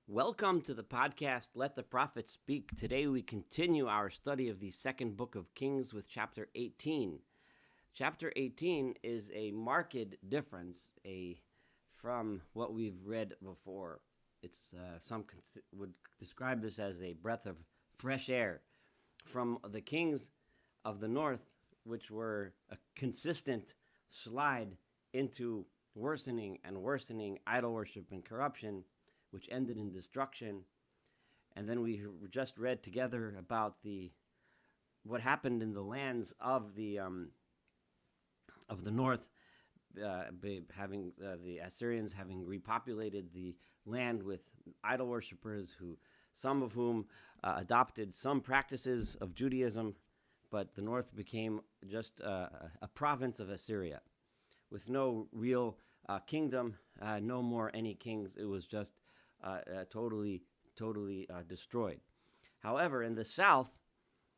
Welcome to the podcast, Let the Prophet Speak. Today we continue our study of the second book of Kings with chapter 18. Chapter 18 is a marked difference from what we've read before. Some would describe this as a breath of fresh air from the kings of the north, which were a consistent slide into worsening and worsening idol worship and corruption, which ended in destruction. And then we just read together about what happened in the lands of the north, having the Assyrians having repopulated the land with idol worshippers, some of whom adopted some practices of Judaism, but the north became just a province of Assyria, with no real kingdom, no more any kings. It was just totally destroyed. However, in the south,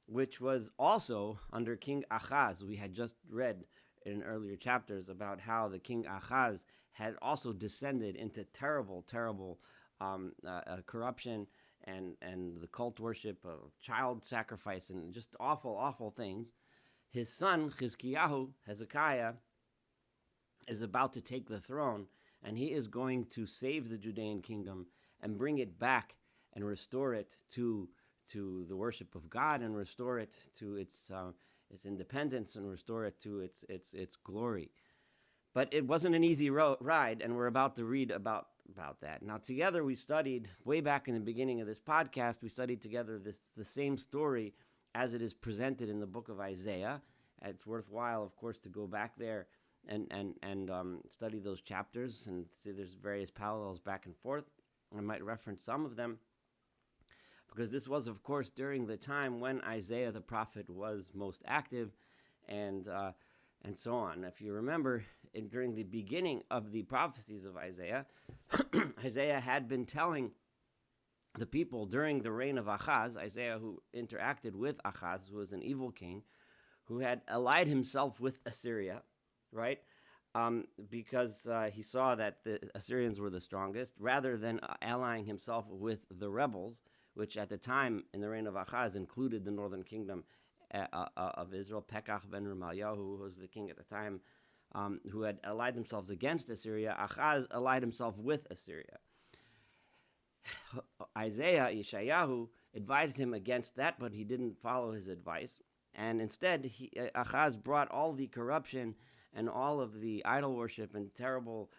which was also under King Ahaz, we had just read in earlier chapters about how the King Ahaz had also descended into terrible corruption and the cult worship of child sacrifice and just awful things. His son, Hezekiah, is about to take the throne, and he is going to save the Judean kingdom and bring it back and restore it to the worship of God, and restore it to its independence, and restore it to its glory. But it wasn't an easy ride, and we're about to read about that. Now, together we studied, way back in the beginning of this podcast, we studied together the same story as it is presented in the book of Isaiah. It's worthwhile, of course, to go back there and study those chapters and see there's various parallels back and forth. I might reference some of them, because this was, of course, during the time when Isaiah the prophet was most active, and so on. If you remember, during the beginning of the prophecies of Isaiah, Isaiah had been telling the people during the reign of Ahaz, Isaiah, who interacted with Ahaz, who was an evil king, who had allied himself with Assyria, right? Because he saw that the Assyrians were the strongest, rather than allying himself with the rebels, which at the time in the reign of Ahaz included the northern kingdom of Israel. Pekach ben Remaliah, who was the king at the time, who had allied themselves against Assyria. Ahaz allied himself with Assyria. Yeshayahu, advised him against that, but he didn't follow his advice. And instead, Ahaz brought all the corruption and all of the idol worship and terrible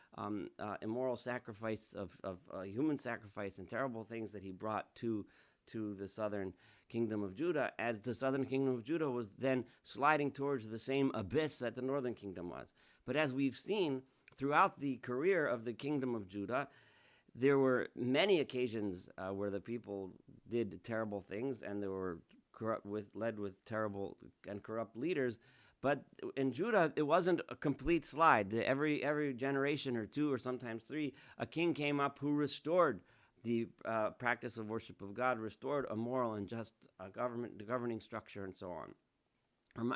immoral sacrifice of human sacrifice and terrible things that he brought to the southern kingdom of Judah, as the southern kingdom of Judah was then sliding towards the same abyss that the northern kingdom was. But as we've seen throughout the career of the kingdom of Judah, there were many occasions where the people did terrible things, and they were led with terrible and corrupt leaders. But in Judah, it wasn't a complete slide. Every generation or two, or sometimes three, a king came up who restored the practice of worship of God, restored a moral and just the governing structure, and so on.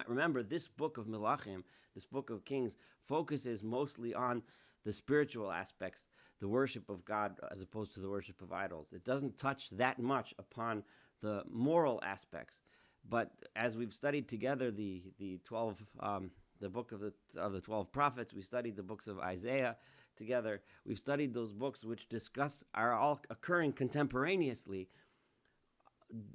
Remember, this book of Melachim, this book of Kings, focuses mostly on the spiritual aspects, the worship of God, as opposed to the worship of idols. It doesn't touch that much upon the moral aspects. But as we've studied together the 12, the book of the 12 prophets, we studied the books of Isaiah together. We've studied those books which are all occurring contemporaneously,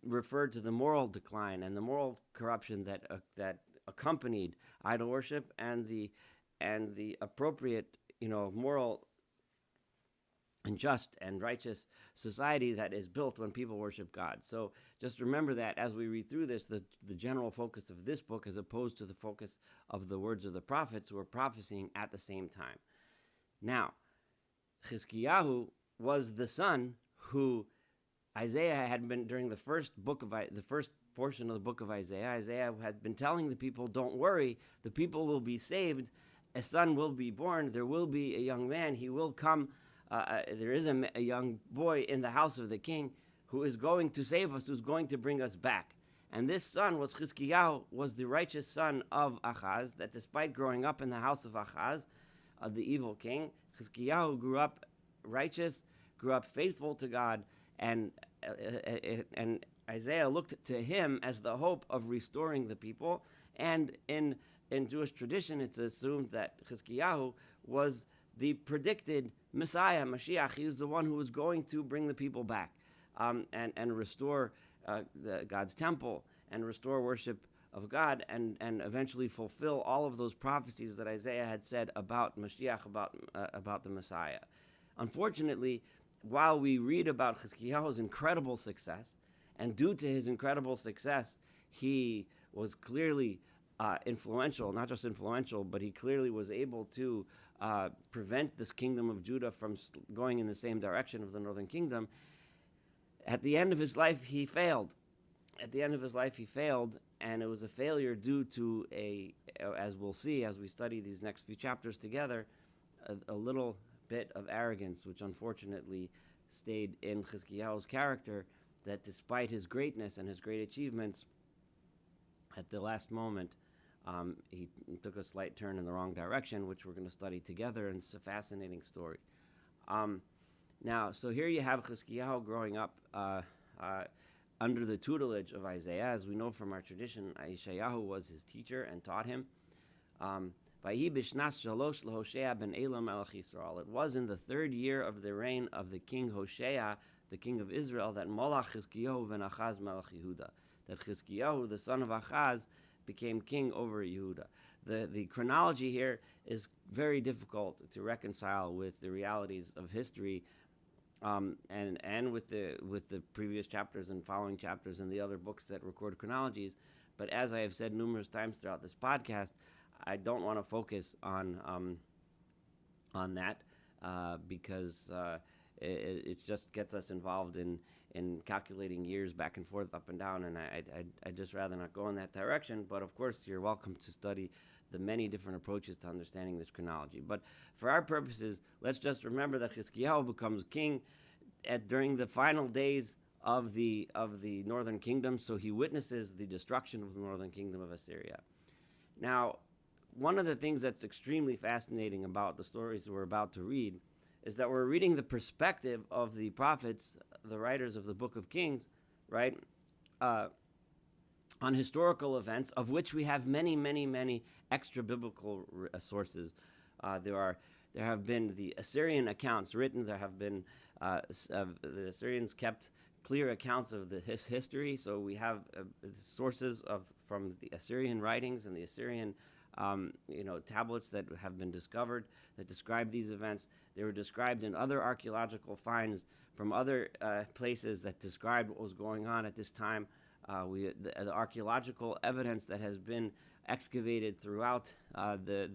referred to the moral decline and the moral corruption that accompanied idol worship, and the appropriate, moral and just and righteous society that is built when people worship God. So just remember that as we read through this, the general focus of this book, as opposed to the focus of the words of the prophets who are prophesying at the same time. Now, Hezekiah was the son who Isaiah had been, during the first portion of the book of Isaiah, Isaiah had been telling the people, don't worry, the people will be saved, a son will be born, there will be a young man, he will come. There is a young boy in the house of the king who is going to save us, who's going to bring us back. And this son was Hezekiah, was the righteous son of Ahaz, that despite growing up in the house of Ahaz, the evil king, Hezekiah grew up righteous, grew up faithful to God, and Isaiah looked to him as the hope of restoring the people. And in Jewish tradition, it's assumed that Hezekiah was the predicted Messiah, Mashiach. He was the one who was going to bring the people back, and restore God's temple and restore worship of God, and eventually fulfill all of those prophecies that Isaiah had said about Mashiach, about the Messiah. Unfortunately, while we read about Hezekiah's incredible success, and due to his incredible success, he was clearly influential, not just influential, but he clearly was able to prevent this kingdom of Judah from going in the same direction of the northern kingdom. At the end of his life, he failed. And it was a failure due to as we'll see as we study these next few chapters together, a little bit of arrogance, which unfortunately stayed in Hezekiah's character, that despite his greatness and his great achievements, at the last moment, he took a slight turn in the wrong direction, which we're going to study together, and it's a fascinating story. Now, so here you have Hezekiah growing up under the tutelage of Isaiah. As we know from our tradition, Ishayahu was his teacher and taught him. It was in the 3rd year of the reign of the king Hoshea, the king of Israel, that Molach Chizkiyahu ben Achaz melech Yehuda, that Chizkiyahu, the son of Achaz, became king over Yehuda. The chronology here is very difficult to reconcile with the realities of history, and with the previous chapters and following chapters and the other books that record chronologies. But as I have said numerous times throughout this podcast, I don't want to focus on that because it just gets us involved in calculating years back and forth, up and down, and I'd just rather not go in that direction. But of course, you're welcome to study the many different approaches to understanding this chronology. But for our purposes, let's just remember that Hezekiah becomes king during the final days of the northern kingdom, so he witnesses the destruction of the northern kingdom of Assyria. Now, one of the things that's extremely fascinating about the stories we're about to read is that we're reading the perspective of the prophets, the writers of the Book of Kings, right, on historical events, of which we have many, many, many extra-biblical sources. There have been the Assyrian accounts written. There have been the Assyrians kept clear accounts of his history. So we have sources from the Assyrian writings and the Assyrian tablets that have been discovered that describe these events. They were described in other archaeological finds from other places that described what was going on at this time. The archaeological evidence that has been excavated throughout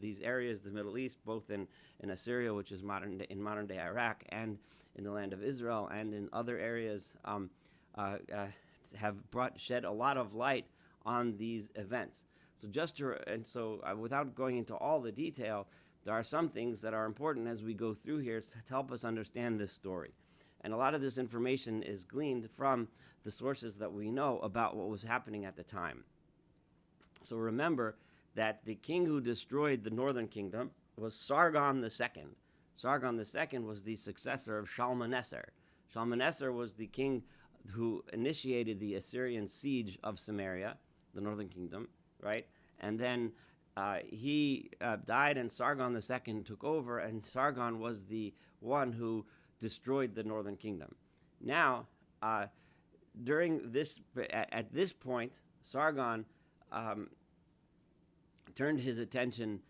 these areas, the Middle East, both in Assyria, which is modern day Iraq, and in the land of Israel, and in other areas, have shed a lot of light on these events. So without going into all the detail, there are some things that are important as we go through here to help us understand this story. And a lot of this information is gleaned from the sources that we know about what was happening at the time. So remember that the king who destroyed the northern kingdom was Sargon II. Sargon II was the successor of Shalmaneser. Shalmaneser was the king who initiated the Assyrian siege of Samaria, the northern kingdom, right? And then he died, and Sargon II took over, and Sargon was the one who destroyed the northern kingdom. Now, at this point, Sargon turned his attention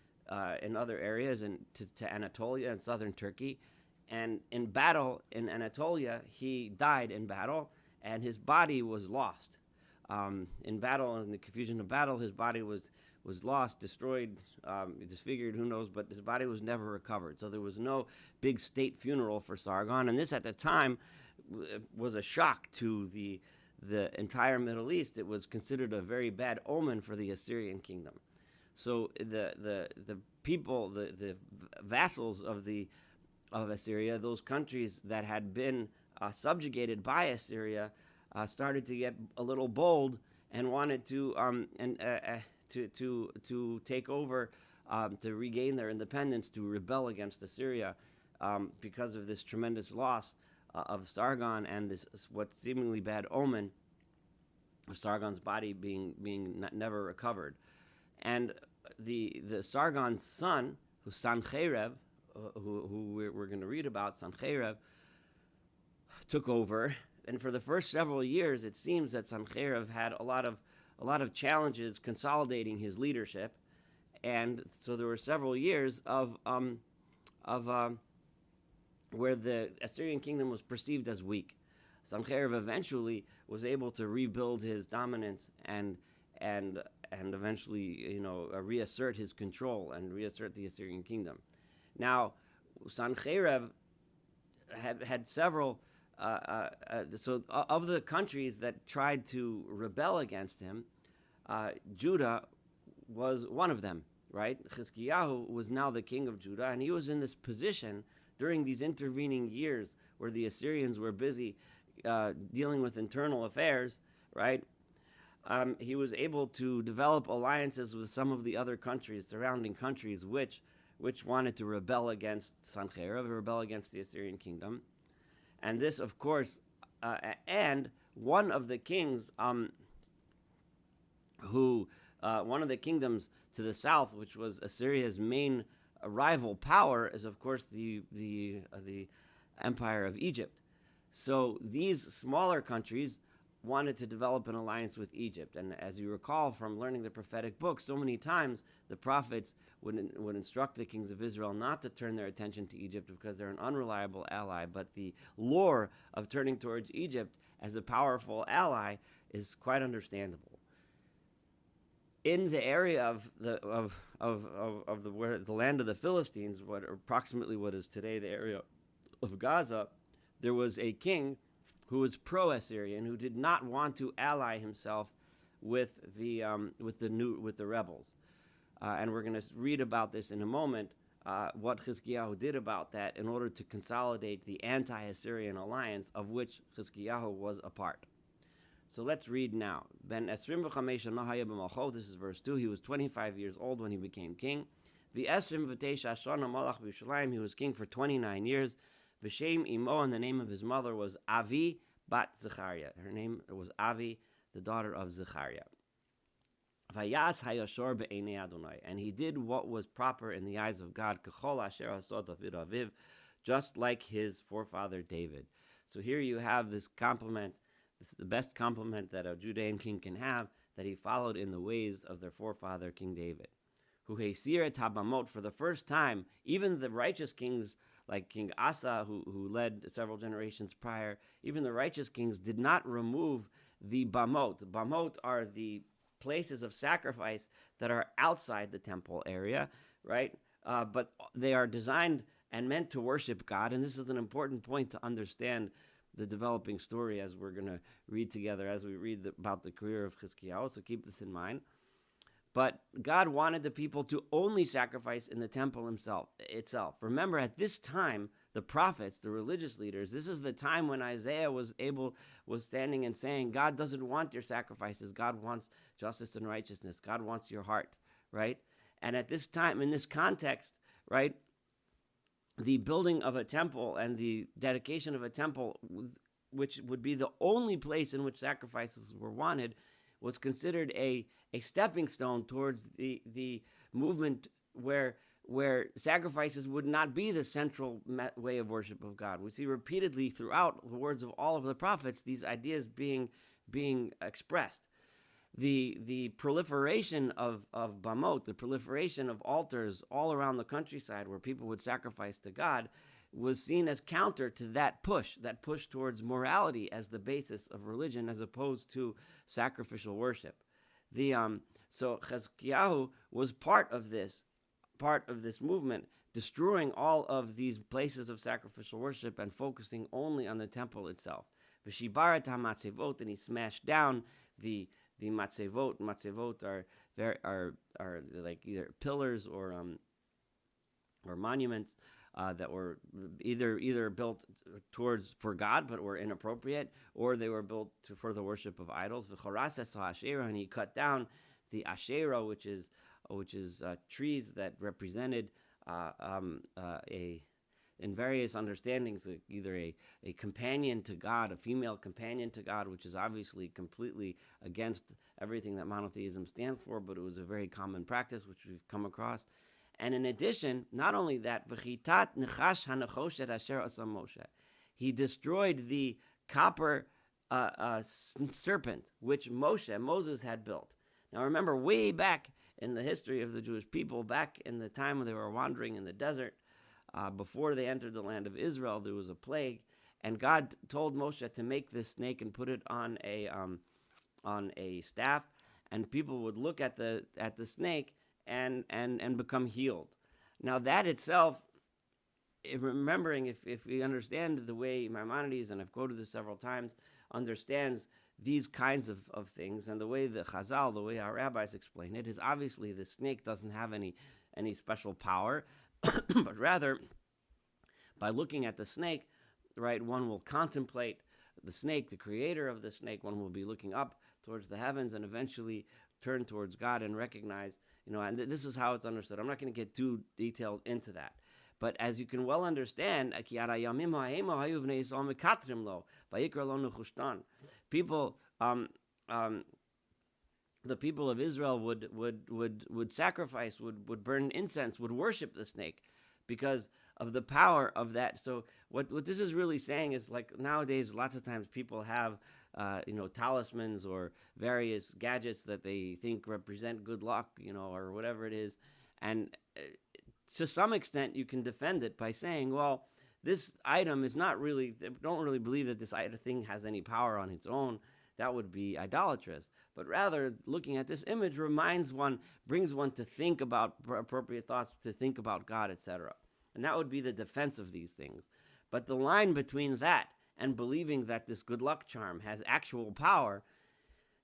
in other areas and to Anatolia and southern Turkey. And in battle in Anatolia, he died in battle, and his body was lost. In battle, in the confusion of battle, his body was lost, destroyed, disfigured, who knows, but his body was never recovered. So there was no big state funeral for Sargon, and this at the time was a shock to the entire Middle East. It was considered a very bad omen for the Assyrian kingdom. So the people, the vassals of Assyria, those countries that had been subjugated by Assyria, started to get a little bold and wanted to take over, to regain their independence, to rebel against Assyria, because of this tremendous loss of Sargon and this what seemingly bad omen of Sargon's body being never recovered. And the Sargon's son, who's Sancherev, who we're going to read about, Sancherev, took over. And for the first several years, it seems that Sancherev had a lot of challenges consolidating his leadership, and so there were several years of where the Assyrian kingdom was perceived as weak. Sancherev eventually was able to rebuild his dominance and eventually, reassert his control and reassert the Assyrian kingdom. Now, Sancherev had several. So, of the countries that tried to rebel against him, Judah was one of them. Right? Hezekiah was now the king of Judah, and he was in this position during these intervening years where the Assyrians were busy dealing with internal affairs. Right? He was able to develop alliances with some of the other countries, surrounding countries, which wanted to rebel against Sancherev, rebel against the Assyrian kingdom. And this, of course, and one of the kings one of the kingdoms to the south, which was Assyria's main rival power, is of course the empire of Egypt. So these smaller countries wanted to develop an alliance with Egypt. And as you recall from learning the prophetic book, so many times the prophets would instruct the kings of Israel not to turn their attention to Egypt because they're an unreliable ally. But the lure of turning towards Egypt as a powerful ally is quite understandable. In the area of the land of the Philistines, approximately what is today the area of Gaza, there was a king who was pro-Assyrian, who did not want to ally himself with the rebels, and we're going to read about this in a moment. What Hezekiah did about that in order to consolidate the anti-Assyrian alliance of which Hezekiah was a part. So let's read now. Ben Esrim v'chamesh shana b'malcho. This is verse 2. He was 25 years old when he became king. V'esrim v'teisha shana malach b'Yerushalayim. He was king for 29 years. V'shem imo, and the name of his mother was Avi bat Zechariah. Her name was Avi, the daughter of Zechariah. Vayas hayashor be'enei Adonai. And he did what was proper in the eyes of God. K'chol asher asot David aviv, just like his forefather David. So here you have this compliment. This is the best compliment that a Judean king can have, that he followed in the ways of their forefather, King David. Who heisir et habamot, for the first time, even the righteous kings like King Asa, who led several generations prior, even the righteous kings did not remove the bamot. The bamot are the places of sacrifice that are outside the temple area, right? But they are designed and meant to worship God, and this is an important point to understand the developing story as we're going to read together as we read about the career of Hezekiah, so keep this in mind. But God wanted the people to only sacrifice in the temple itself. Remember, at this time, the prophets, the religious leaders, this is the time when Isaiah was standing and saying, God doesn't want your sacrifices. God wants justice and righteousness. God wants your heart, right? And at this time, in this context, right, the building of a temple and the dedication of a temple, which would be the only place in which sacrifices were wanted, was considered a stepping stone towards the movement where sacrifices would not be the central way of worship of God. We see repeatedly throughout the words of all of the prophets these ideas being expressed. The proliferation of bamot, the proliferation of altars all around the countryside where people would sacrifice to God, was seen as counter to that push towards morality as the basis of religion, as opposed to sacrificial worship. So Hezekiah was part of this movement, destroying all of these places of sacrificial worship and focusing only on the temple itself. V'shibaret hamatzevot, and he smashed down the matzevot. Matzevot are like either pillars or monuments that were either built for God but were inappropriate, or they were built for the worship of idols. V'chorases ha'asherah, and he cut down the asherah, which is trees that represented in various understandings, either a companion to God, a female companion to God, which is obviously completely against everything that monotheism stands for, but it was a very common practice which we've come across. And in addition, not only that, he destroyed the copper serpent which Moses had built. Now remember, way back in the history of the Jewish people, back in the time when they were wandering in the desert, before they entered the land of Israel, there was a plague, and God told Moshe to make this snake and put it on a staff, and people would look at the snake and become healed. Now that itself, remembering, if we understand the way Maimonides, and I've quoted this several times, understands these kinds of things, and the way the Chazal, the way our rabbis explain it, is obviously the snake doesn't have any special power, but rather, by looking at the snake, right, one will contemplate the snake, the creator of the snake. One will be looking up towards the heavens and eventually turn towards God and recognize, and this is how it's understood. I'm not going to get too detailed into that. But as you can well understand, people, the people of Israel would sacrifice, would burn incense, would worship the snake because of the power of that. So what this is really saying is, like, nowadays, lots of times people have talismans or various gadgets that they think represent good luck, or whatever it is, and to some extent you can defend it by saying, well, this item is not really, don't really believe that this thing has any power on its own. That would be idolatrous. But rather, looking at this image brings one to think about appropriate thoughts, to think about God, etc. And that would be the defense of these things. But the line between that and believing that this good luck charm has actual power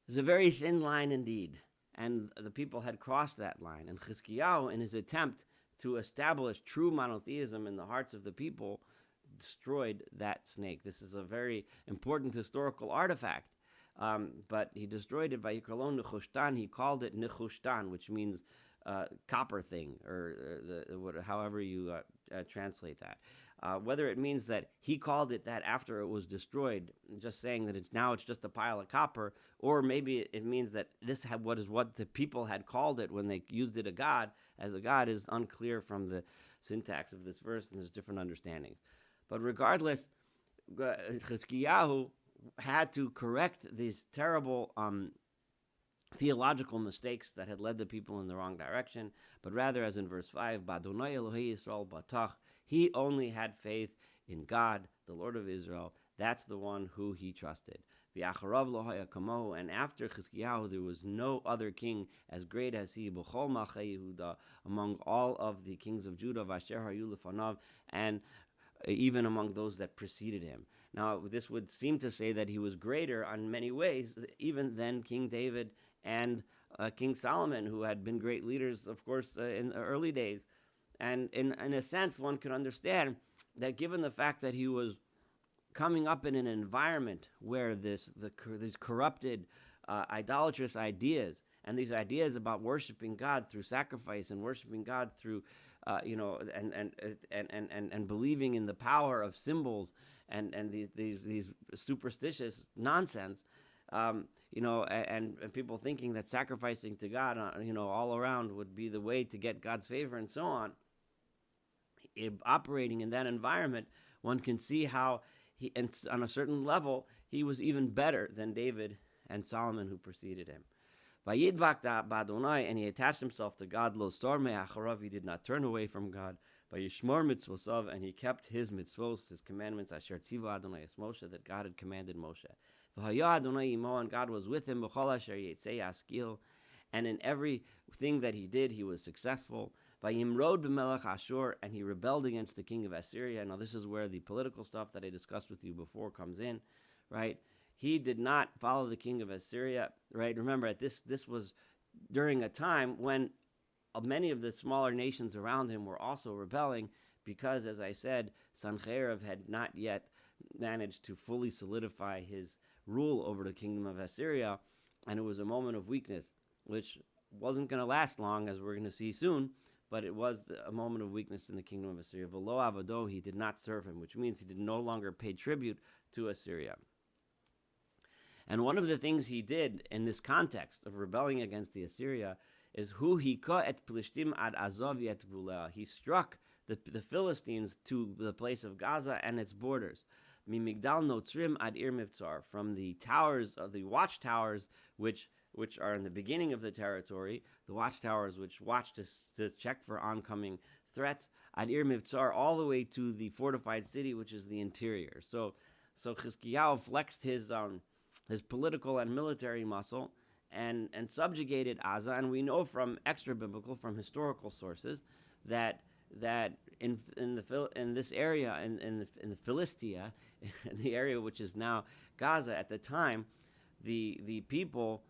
is a very thin line indeed. And the people had crossed that line. And Hezekiah, in his attempt to establish true monotheism in the hearts of the people, destroyed that snake. This is a very important historical artifact. But he destroyed it. Vayikralo Nechushtan. He called it Nechushtan, which means copper thing, or however you translate that. Whether it means that he called it that after it was destroyed, just saying that it's just a pile of copper, or maybe it means that this what the people had called it when they used it as a god, is unclear from the syntax of this verse, and there's different understandings. But regardless, Hezekiah had to correct these terrible theological mistakes that had led the people in the wrong direction, but rather, as in verse 5, B'Adonai Elohei Yisrael Batach, he only had faith in God, the Lord of Israel. That's the one who he trusted. V'acharav lo haya kamohu, and after Hezekiah there was no other king as great as he, b'chol malchei Yehuda, among all of the kings of Judah, v'asher hayu lefanav, and even among those that preceded him. Now, this would seem to say that he was greater on many ways, even than King David and King Solomon, who had been great leaders, of course, in the early days. And in a sense, one could understand that given the fact that he was coming up in an environment where these corrupted, idolatrous ideas, and these ideas about worshiping God through sacrifice and worshiping God through, and believing in the power of symbols and these superstitious nonsense, and people thinking that sacrificing to God, all around would be the way to get God's favor and so on. Operating in that environment, one can see how and on a certain level, he was even better than David and Solomon who preceded him. Vayidvak ba'Adonai, and he attached himself to God. Lo sar me'acharav, he did not turn away from God. Vayishmor mitzvosav, and he kept his mitzvos, his commandments, asher tziva Adonai es Moshe, that God had commanded Moshe. V'haya Adonai imo, and God was with him. B'chol asher yitzei yaskil, and in everything that he did, he was successful. Vayimrod b'melech Ashur, and he rebelled against the king of Assyria. Now this is where the political stuff that I discussed with you before comes in, right? He did not follow the king of Assyria, right? Remember, this was during a time when many of the smaller nations around him were also rebelling because, as I said, Sancherib had not yet managed to fully solidify his rule over the kingdom of Assyria, and it was a moment of weakness, which wasn't going to last long, as we're going to see soon. but it was a moment of weakness in the kingdom of Assyria. V'lo avado, he did not serve him, which means he did no longer pay tribute to Assyria. And one of the things he did in this context of rebelling against the Assyria is hu hika et Plishtim ad Azov et Gvulea. He struck the Philistines to the place of Gaza and its borders. Mimigdal notzrim ad ir mivtzar, from the towers of the watchtowers which are in the beginning of the territory, the watchtowers which watch to check for oncoming threats, ad ir mivtzar, all the way to the fortified city, which is the interior. So Chizkiyahu flexed his political and military muscle and subjugated Gaza, and we know from extra biblical, from historical sources, that in this area in the Philistia, in the area which is now Gaza, at the time, the people,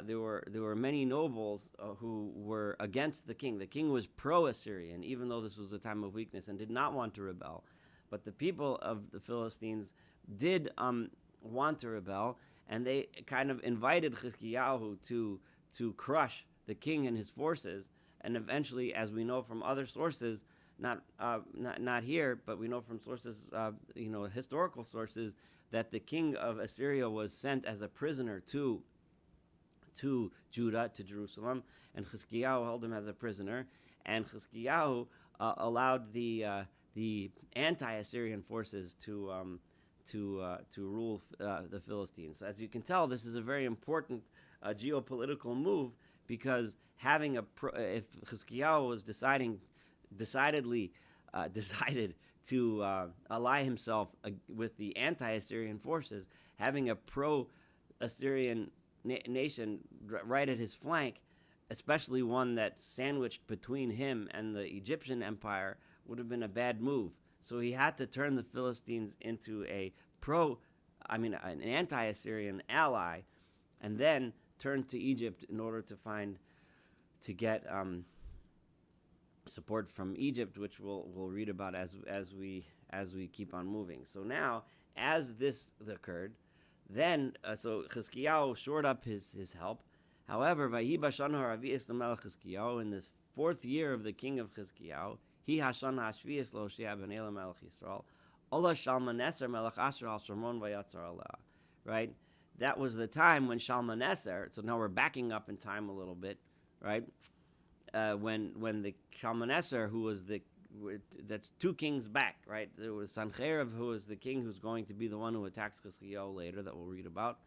there were many nobles who were against the king. The king was pro-Assyrian, even though this was a time of weakness, and did not want to rebel. But the people of the Philistines did want to rebel, and they kind of invited Chizkiyahu to crush the king and his forces. And eventually, as we know from other sources, not here, but we know from sources, historical sources, that the king of Assyria was sent as a prisoner to Judah, to Jerusalem, and Chizkiyahu held him as a prisoner. And Chizkiyahu allowed the anti-Assyrian forces to rule the Philistines. So as you can tell, this is a very important geopolitical move, because if Hezekiah was decided to ally himself with the anti-Assyrian forces, having a pro-Assyrian nation right at his flank, especially one that's sandwiched between him and the Egyptian empire, would have been a bad move. So he had to turn the Philistines into an anti-Assyrian ally, and then turn to Egypt in order to get support from Egypt, which we'll read about as we keep on moving. So now, as this occurred, then so Chizkiyahu shored up his help. However, Vayi b'shana haravi'is l'melech Chizkiyahu, in the 4th year of the king of Chizkiyahu, he hashana hashvi'is l'Hoshea ben Ela melech Yisrael, Ola Shalmaneser melech Asher al Shomron vayatzar aleh. Right? That was the time when Shalmaneser, so now we're backing up in time a little bit, right? When the Shalmaneser, who was that's 2 kings back, right? There was Sancherib, who was the king who's going to be the one who attacks Chizkiyahu later, that we'll read about.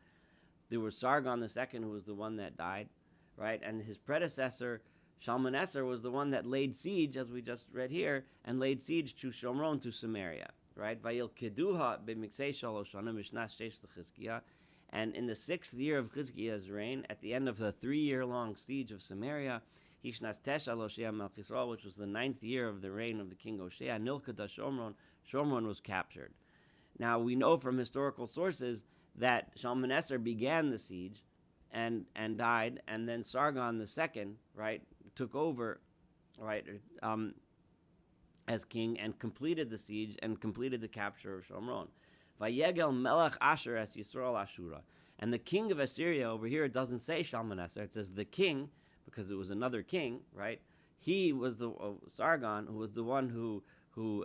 There was Sargon II, who was the one that died, right? And his predecessor, Shalmaneser, was the one that laid siege, as we just read here, and laid siege to Shomron, to Samaria, right? Vayil keduha b'miksei shalosh shana mishnas sheish l'Chizkiah. And in the 6th year of Chizkiah's reign, at the end of the 3-year-long siege of Samaria, Hishnas Tesha Hoshea Melech Yisrael, which was the 9th year of the reign of the king Hoshea, Nilkada Shomron was captured. Now, we know from historical sources that Shalmaneser began the siege and died, and then Sargon II, right, took over, right, as king, and completed the siege and completed the capture of Shomron. Vayegel Melech Asher es Yisrael Ashura. And the king of Assyria, over here, it doesn't say Shalmaneser, it says the king, because it was another king, right? He was the Sargon, who was the one who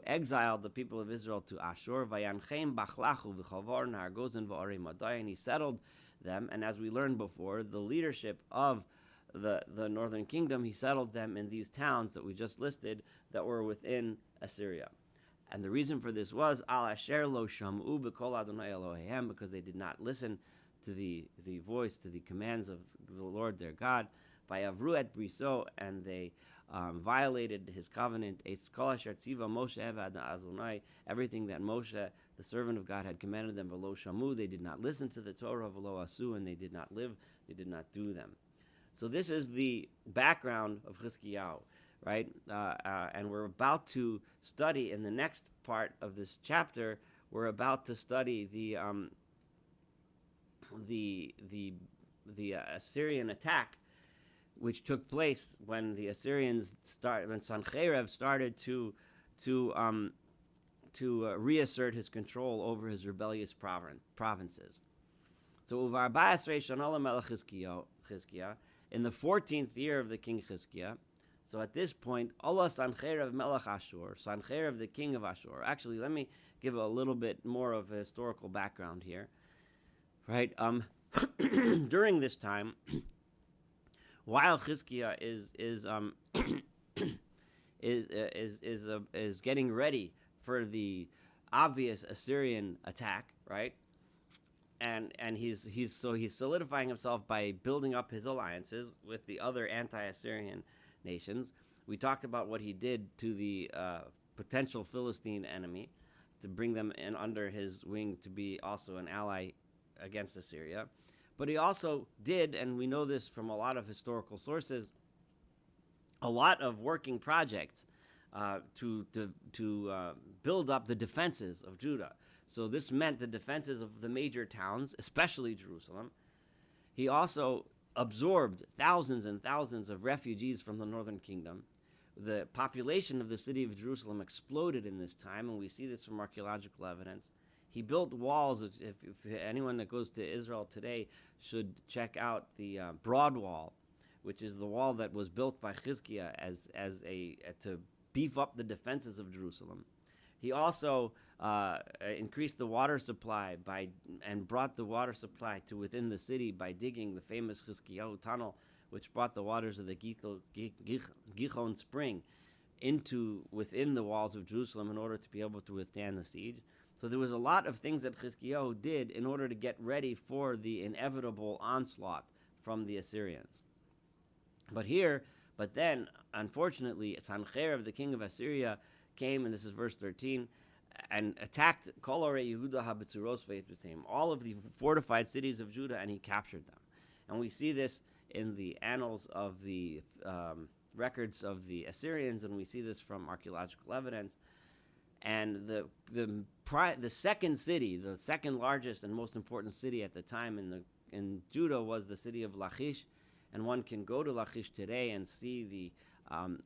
exiled the people of Israel to Ashur. Vayanchem bachlachu v'chalvar nahar gozen v'orei madai, and he settled them. And as we learned before, the leadership of the northern kingdom, he settled them in these towns that we just listed that were within Assyria. And the reason for this was al asher lo sham'u b'kol Adonai Eloheim, because they did not listen to the voice, to the commands of the Lord their God. Vayavru et briso, and they violated his covenant. Kol asher tziva Moshe evad Adonai, everything that Moshe, the servant of God, had commanded them. V'lo shamu, they did not listen to the Torah. V'lo asu, and they did not live. They did not do them. So this is the background of Chizkiyahu, right? And we're about to study in the next part of this chapter. We're about to study the Assyrian attack, which took place when the Assyrians when Sancherib started to reassert his control over his rebellious provinces. So Uvar Ba'asrei Shana Melech Chizkiah, in the 14th year of the king Chizkiah, So at this point, Allah Sancheirav Melech Ashur, Sancheirav the king of Ashur. Actually, let me give a little bit more of a historical background here. Right? During this time, while Hezekiah is getting ready for the obvious Assyrian attack, right? And he's solidifying himself by building up his alliances with the other anti-Assyrian nations. We talked about what he did to the potential Philistine enemy to bring them in under his wing to be also an ally against Assyria. But he also did, and we know this from a lot of historical sources, a lot of working projects to build up the defenses of Judah. So this meant the defenses of the major towns, especially Jerusalem. He also absorbed thousands and thousands of refugees from the northern kingdom. The population of the city of Jerusalem exploded in this time, and we see this from archaeological evidence. He built walls. If anyone that goes to Israel today should check out the Broad Wall, which is the wall that was built by Hezekiah to beef up the defenses of Jerusalem. He also increased the water supply and brought the water supply to within the city by digging the famous Hezekiah tunnel, which brought the waters of the Gihon spring within the walls of Jerusalem in order to be able to withstand the siege. So there was a lot of things that Hezekiah did in order to get ready for the inevitable onslaught from the Assyrians. But then, unfortunately, Sancheirav, the king of Assyria, came, and this is verse 13, and attacked Kol Arei Yehuda HaBetzuros VeYetbuseim, all of the fortified cities of Judah, and he captured them. And we see this in the annals of the records of the Assyrians, and we see this from archaeological evidence. And the second city, the second largest and most important city at the time in Judah, was the city of Lachish. And one can go to Lachish today and see the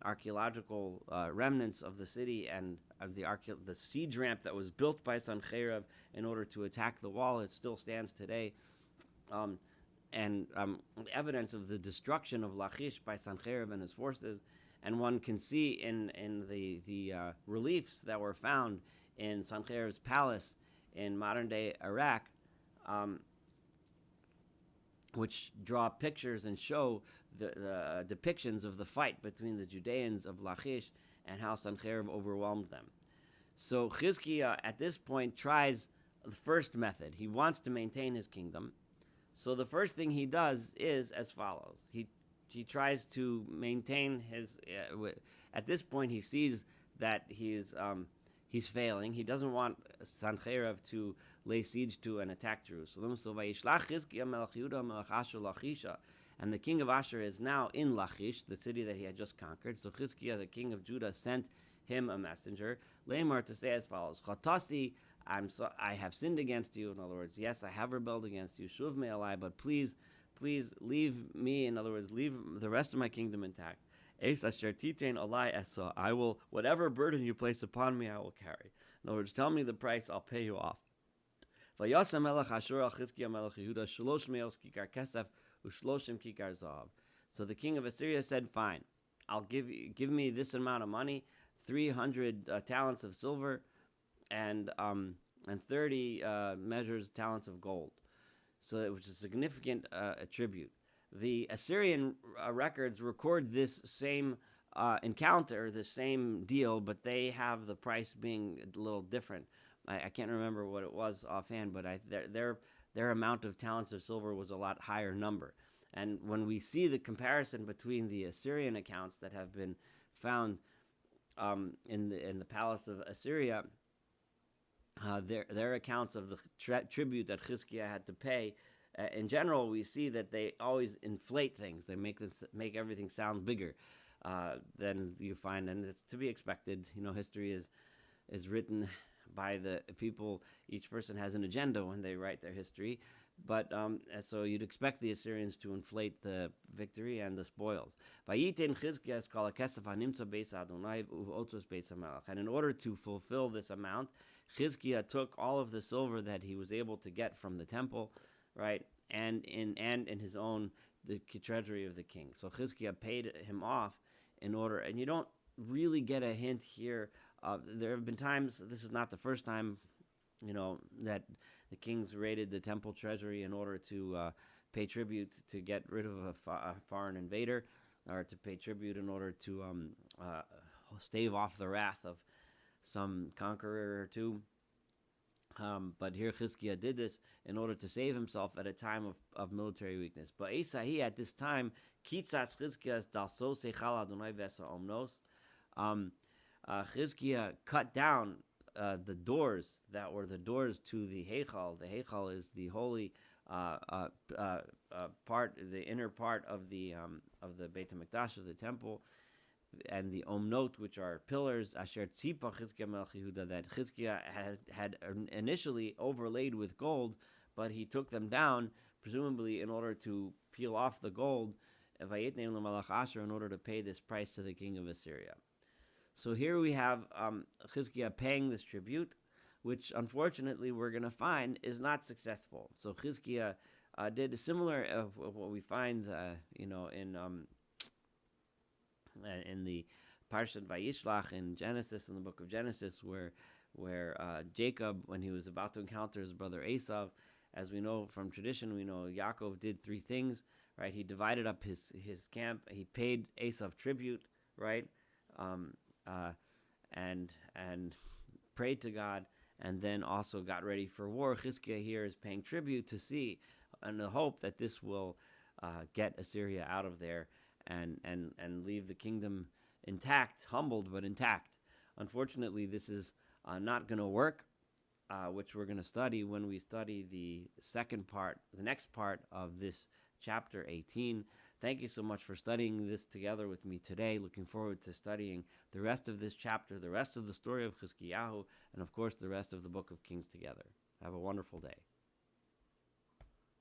archaeological remnants of the city and of the siege ramp that was built by Sancheirav in order to attack the wall. It still stands today. And evidence of the destruction of Lachish by Sancheirav and his forces. And one can see in the reliefs that were found in Sancheirav's palace in modern-day Iraq, which draw pictures and show the depictions of the fight between the Judeans of Lachish and how Sancheirav overwhelmed them. So Hezekiah, at this point, tries the first method. He wants to maintain his kingdom. So the first thing he does is as follows. He tries to maintain his... at this point, he sees that he's failing. He doesn't want Sancheirav to lay siege to and attack Jerusalem. So Vayishlach Hezekiah melech Yehuda melech Ashur Lachisha, and the king of Ashur is now in Lachish, the city that he had just conquered. So Hezekiah, the king of Judah, sent him a messenger, Lamar, to say as follows: Chatasi, I have sinned against you. In other words, yes, I have rebelled against you. Shuv me alai, but please leave me. In other words, leave the rest of my kingdom intact. I will, whatever burden you place upon me, I will carry. In other words, tell me the price, I'll pay you off. So the king of Assyria said, fine, I'll give me this amount of money, 300 talents of silver, and 30 talents of gold. So it was a significant tribute. The Assyrian records record this same encounter, the same deal, but they have the price being a little different. I can't remember what it was offhand, but their amount of talents of silver was a lot higher number. And when we see the comparison between the Assyrian accounts that have been found in the palace of Assyria, their accounts of the tribute that Hezekiah had to pay, in general, we see that they always inflate things. They make everything sound bigger than you find, and it's to be expected. History is written by the people. Each person has an agenda when they write their history, but so you'd expect the Assyrians to inflate the victory and the spoils. And in order to fulfill this amount, Hezekiah took all of the silver that he was able to get from the temple, right, and in his own the treasury of the king. So Hezekiah paid him off in order, and you don't really get a hint here. There have been times, this is not the first time, that the kings raided the temple treasury in order to pay tribute to get rid of a foreign invader, or to pay tribute in order to stave off the wrath of some conqueror or two. But here Hezekiah did this in order to save himself at a time of military weakness. But Esahi at this time, Kitzas Hezekiah dalso sechal Adonai vesa omnos. Hezekiah cut down the doors that were the doors to the Heichal. The Heichal is the holy part, the inner part of the Beit HaMikdash, of the temple, and the Omnot, which are pillars, Asher Tzipa Chizkiah Melech Yehuda, that Chizkiah had initially overlaid with gold, but he took them down, presumably in order to peel off the gold, Vayetneim L'Malach Asher, in order to pay this price to the king of Assyria. So here we have Chizkiah paying this tribute, which unfortunately we're going to find is not successful. So Chizkiah did a similar of what we find, in the Parshat Vayishlach in Genesis, in the book of Genesis, where Jacob, when he was about to encounter his brother Esau, as we know from tradition, we know Yaakov did three things, right? He divided up his camp. He paid Esau tribute, right? And prayed to God, and then also got ready for war. Chizkiah here is paying tribute to see, and the hope that this will get Assyria out of there and leave the kingdom intact, humbled but intact. Unfortunately, this is not going to work, which we're going to study when we study the next part of this chapter 18. Thank you so much for studying this together with me today. Looking forward to studying the rest of this chapter, the rest of the story of Chizkiyahu, and of course the rest of the book of Kings together. Have a wonderful day.